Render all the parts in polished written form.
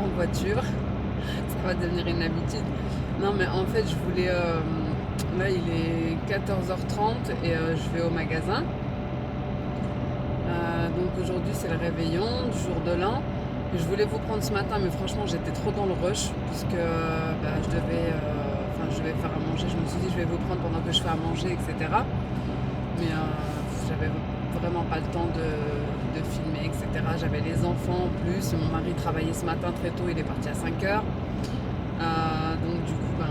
en voiture. Ça va devenir une habitude. Non, mais en fait, je voulais. Là, il est 14h30 et je vais au magasin. Donc aujourd'hui, c'est le réveillon du jour de l'an. Je voulais vous prendre ce matin, mais franchement, j'étais trop dans le rush puisque je devais. Enfin, je vais faire à manger. Je me suis dit, je vais vous prendre pendant que je fais à manger, etc. Mais j'avais vraiment pas le temps de filmer, etc. J'avais les enfants en plus. Mon mari travaillait ce matin très tôt, il est parti à 5h. Donc du coup,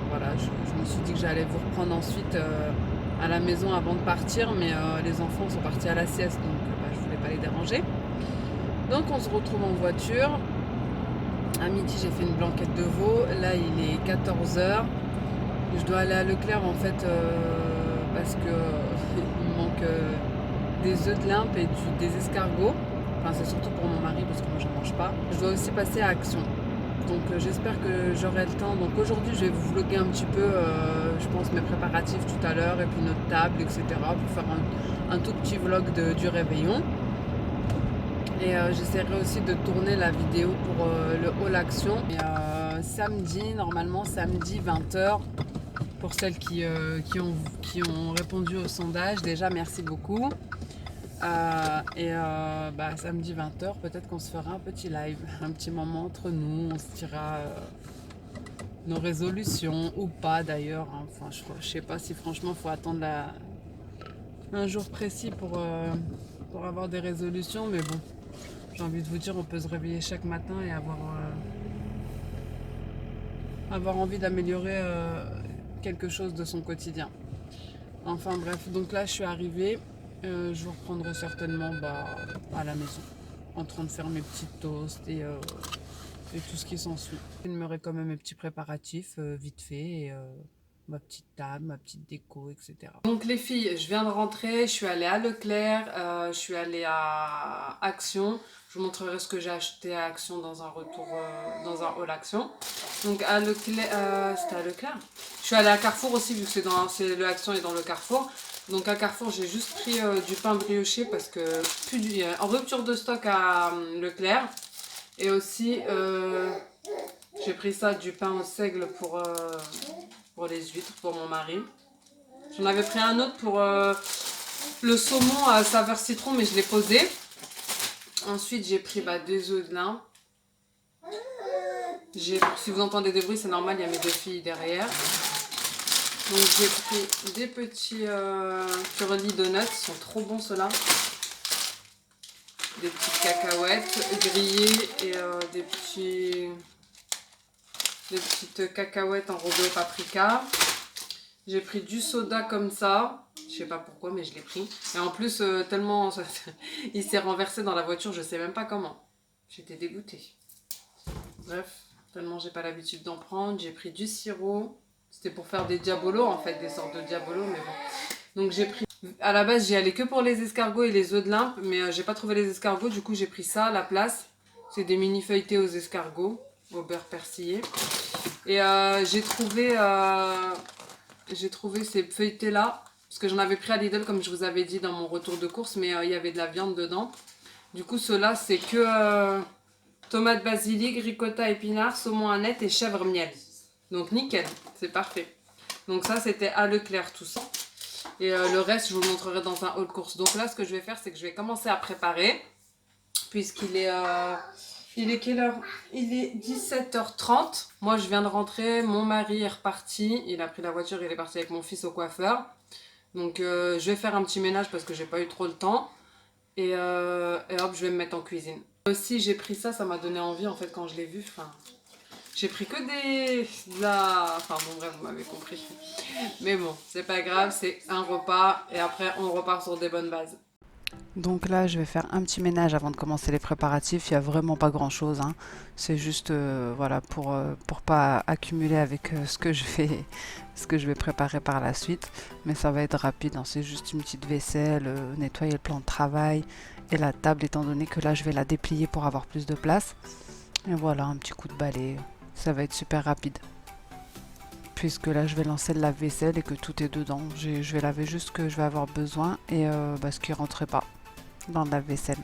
voilà, je me suis dit que j'allais vous reprendre ensuite à la maison avant de partir, mais les enfants sont partis à la sieste, donc je voulais pas les déranger. Donc on se retrouve en voiture. À midi, j'ai fait une blanquette de veau. Là, il est 14h. Je dois aller à Leclerc en fait parce que il me manque des œufs de limpe et des escargots. Enfin, c'est surtout pour mon mari parce que moi, j'en mange pas. Je dois aussi passer à Action. Donc j'espère que j'aurai le temps. Donc aujourd'hui, je vais vous vlogger un petit peu, je pense, mes préparatifs tout à l'heure et puis notre table, etc. pour faire un tout petit vlog du réveillon. Et j'essaierai aussi de tourner la vidéo pour le Haul Action. Et samedi, normalement samedi 20h, pour celles qui ont répondu au sondage. Déjà, merci beaucoup. Samedi 20h, peut-être qu'on se fera un petit live, un petit moment entre nous, on se dira nos résolutions ou pas d'ailleurs. Hein. Enfin, je sais pas si franchement il faut attendre un jour précis pour avoir des résolutions, mais bon, j'ai envie de vous dire, on peut se réveiller chaque matin et avoir envie d'améliorer quelque chose de son quotidien. Enfin bref, donc là je suis arrivée. Je vous reprendrai certainement à la maison, en train de faire mes petites toasts et tout ce qui s'ensuit. Je filmerai quand même mes petits préparatifs vite fait, et ma petite table, ma petite déco, etc. Donc les filles, je viens de rentrer, je suis allée à Leclerc, je suis allée à Action. Je vous montrerai ce que j'ai acheté à Action dans un retour, dans un haul Action. Donc à Leclerc, c'était à Leclerc. Je suis allée à Carrefour aussi, vu que le Action est dans le Carrefour. Donc à Carrefour, j'ai juste pris du pain brioché parce que en rupture de stock à Leclerc. Et aussi, j'ai pris ça, du pain au seigle pour les huîtres, pour mon mari. J'en avais pris un autre pour le saumon à saveur citron, mais je l'ai posé. Ensuite, j'ai pris des œufs de lin. Si vous entendez des bruits, c'est normal, il y a mes deux filles derrière. Donc j'ai pris des petits curly donuts, ils sont trop bons ceux-là. Des petites cacahuètes grillées et des petites cacahuètes enrobées au paprika. J'ai pris du soda comme ça. Je sais pas pourquoi, mais je l'ai pris. Et en plus, tellement il s'est renversé dans la voiture, je sais même pas comment. J'étais dégoûtée. Bref, tellement j'ai pas l'habitude d'en prendre. J'ai pris du sirop. C'était pour faire des diabolos en fait, des sortes de diabolos, mais bon. Donc j'ai pris. À la base, j'y allais que pour les escargots et les œufs de limpe, mais j'ai pas trouvé les escargots, du coup j'ai pris ça à la place. C'est des mini feuilletés aux escargots, au beurre persillé. Et j'ai trouvé ces feuilletés là, parce que j'en avais pris à Lidl comme je vous avais dit dans mon retour de course, mais il y avait de la viande dedans. Du coup ceux-là c'est que tomate basilic, ricotta épinards, saumon annette et chèvre miel. Donc nickel, c'est parfait. Donc ça c'était à Leclerc tout ça. Et le reste, je vous le montrerai dans un haul course. Donc là, ce que je vais faire, c'est que je vais commencer à préparer. Puisqu'il est... il est quelle heure? Il est 17h30. Moi, je viens de rentrer. Mon mari est reparti. Il a pris la voiture. Il est parti avec mon fils au coiffeur. Donc, je vais faire un petit ménage parce que j'ai pas eu trop le temps. Et hop, je vais me mettre en cuisine. Aussi, j'ai pris ça. Ça m'a donné envie, en fait, quand je l'ai vu. Enfin... J'ai pris que Enfin bon bref, vous m'avez compris. Mais bon, c'est pas grave, c'est un repas et après on repart sur des bonnes bases. Donc là, je vais faire un petit ménage avant de commencer les préparatifs. Il n'y a vraiment pas grand-chose, hein. C'est juste voilà, pour pas accumuler avec ce que je vais préparer par la suite. Mais ça va être rapide, hein. C'est juste une petite vaisselle, nettoyer le plan de travail et la table, étant donné que là, je vais la déplier pour avoir plus de place. Et voilà, un petit coup de balai. Ça va être super rapide. Puisque là, je vais lancer le lave-vaisselle et que tout est dedans. Je vais laver juste ce que je vais avoir besoin et ce qui ne rentrait pas dans le lave-vaisselle.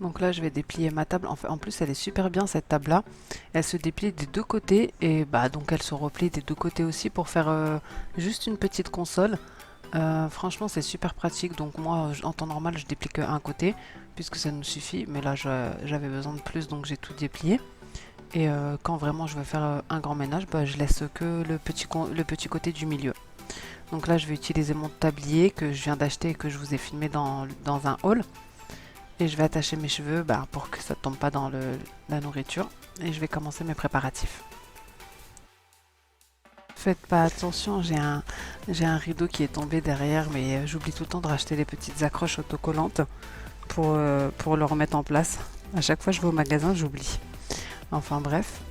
Donc là, je vais déplier ma table. En plus, elle est super bien cette table-là. Elle se déplie des deux côtés et bah donc elle se replie des deux côtés aussi pour faire juste une petite console. Franchement, c'est super pratique. Donc moi, en temps normal, je déplie que un côté puisque ça nous suffit. Mais là, j'avais besoin de plus, donc j'ai tout déplié. Et quand vraiment je veux faire un grand ménage, bah, je laisse que le petit côté du milieu. Donc là, je vais utiliser mon tablier que je viens d'acheter et que je vous ai filmé dans un haul. Et je vais attacher mes cheveux bah, pour que ça ne tombe pas dans la nourriture. Et je vais commencer mes préparatifs. Faites pas attention, j'ai un rideau qui est tombé derrière, mais j'oublie tout le temps de racheter les petites accroches autocollantes pour le remettre en place. À chaque fois que je vais au magasin, j'oublie. Enfin bref.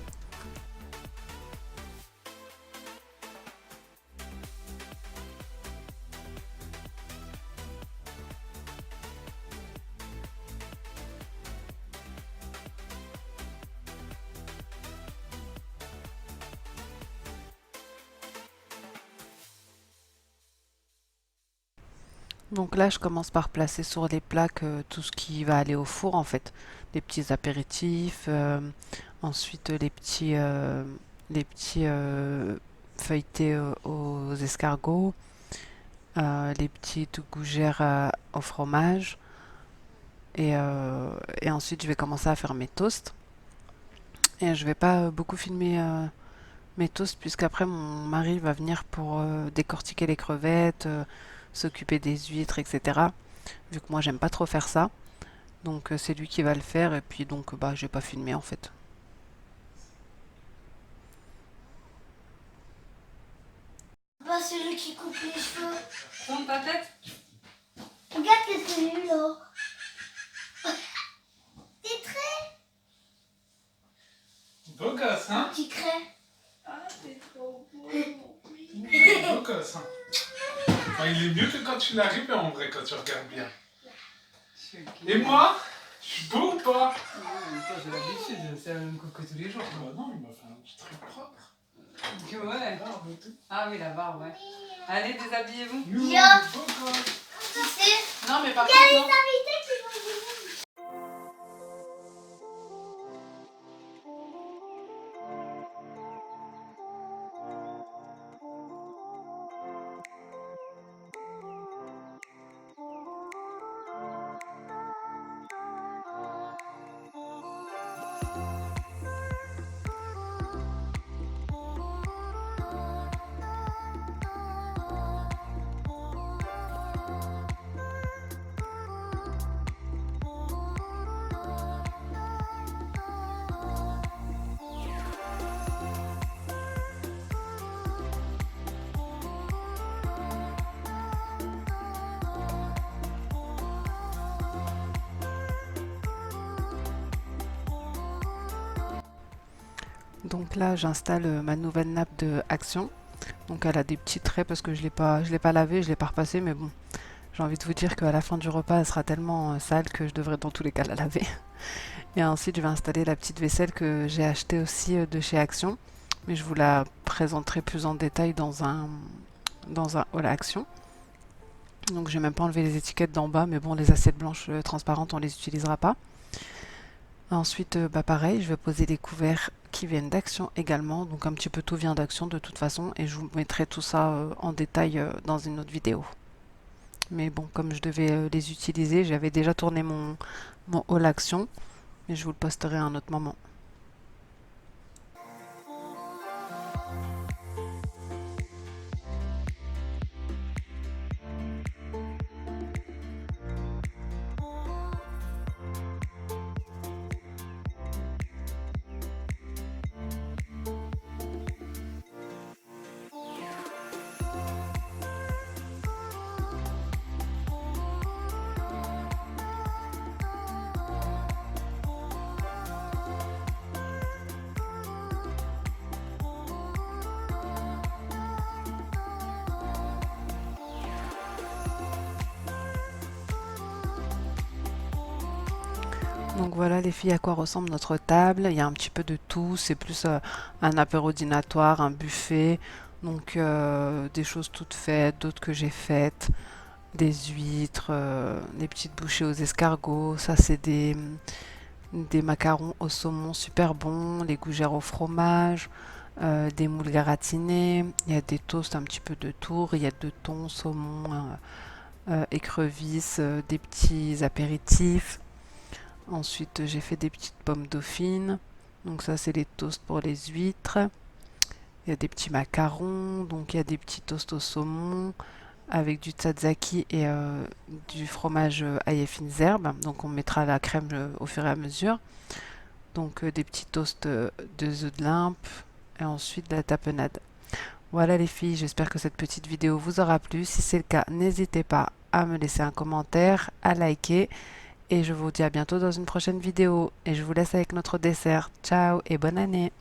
Donc là, je commence par placer sur les plaques tout ce qui va aller au four en fait. Les petits apéritifs, ensuite les petits feuilletés aux escargots, les petites gougères au fromage. Et ensuite, je vais commencer à faire mes toasts. Et je vais pas beaucoup filmer mes toasts puisqu'après mon mari va venir pour décortiquer les crevettes, s'occuper des huîtres, etc. Vu que moi j'aime pas trop faire ça. Donc c'est lui qui va le faire et puis donc bah je vais pas filmer en fait. Pas celui qui coupe les cheveux. Tourne ta tête. Regarde que c'est lui là. Des traits. Beau gosse, hein? Petit craie. Ah, t'es trop beau. Beau gosse, hein? Enfin, il est mieux que quand tu l'arrives en vrai, quand tu regardes bien. Et moi? Je suis beau ou pas? Toi, j'ai l'habitude, c'est la même coupe que tous les jours. Bah non, il m'a fait un petit truc propre. Ouais. Barbe et tout. Ah oui, la barbe, ouais. Allez, déshabillez-vous. Youhou, Yo. beau gosse. Tu sais, Non, mais par il y a contre, les non. invités qui vont venir. Donc là j'installe ma nouvelle nappe de Action. Donc elle a des petits traits parce que je l'ai pas lavé, je l'ai pas repassé, mais bon, j'ai envie de vous dire qu'à la fin du repas elle sera tellement sale que je devrais dans tous les cas la laver. Et ensuite je vais installer la petite vaisselle que j'ai achetée aussi de chez Action. Mais je vous la présenterai plus en détail dans un haul Action. Donc je vais même pas enlever les étiquettes d'en bas, mais bon les assiettes blanches transparentes on les utilisera pas. Ensuite bah pareil, je vais poser les couverts qui viennent d'Action également. Donc un petit peu tout vient d'Action de toute façon et je vous mettrai tout ça en détail dans une autre vidéo. Mais bon, comme je devais les utiliser, j'avais déjà tourné mon haul Action, mais je vous le posterai à un autre moment. Donc voilà les filles à quoi ressemble notre table. Il y a un petit peu de tout. C'est plus un apéro dînatoire, un buffet. Donc des choses toutes faites, d'autres que j'ai faites. des huîtres, des petites bouchées aux escargots. Ça, c'est des macarons au saumon super bons, les gougères au fromage, des moules gratinées. Il y a des toasts un petit peu de tour, il y a de thon, saumon, écrevisses, des petits apéritifs. Ensuite, j'ai fait des petites pommes dauphines. Donc ça, c'est les toasts pour les huîtres. Il y a des petits macarons, donc il y a des petits toasts au saumon avec du tzatziki et du fromage ail et fines herbes. Donc on mettra la crème au fur et à mesure. Donc des petits toasts de œufs de limpe et ensuite de la tapenade. Voilà les filles, j'espère que cette petite vidéo vous aura plu. Si c'est le cas, n'hésitez pas à me laisser un commentaire, à liker. Et je vous dis à bientôt dans une prochaine vidéo. Et je vous laisse avec notre dessert. Ciao et bonne année!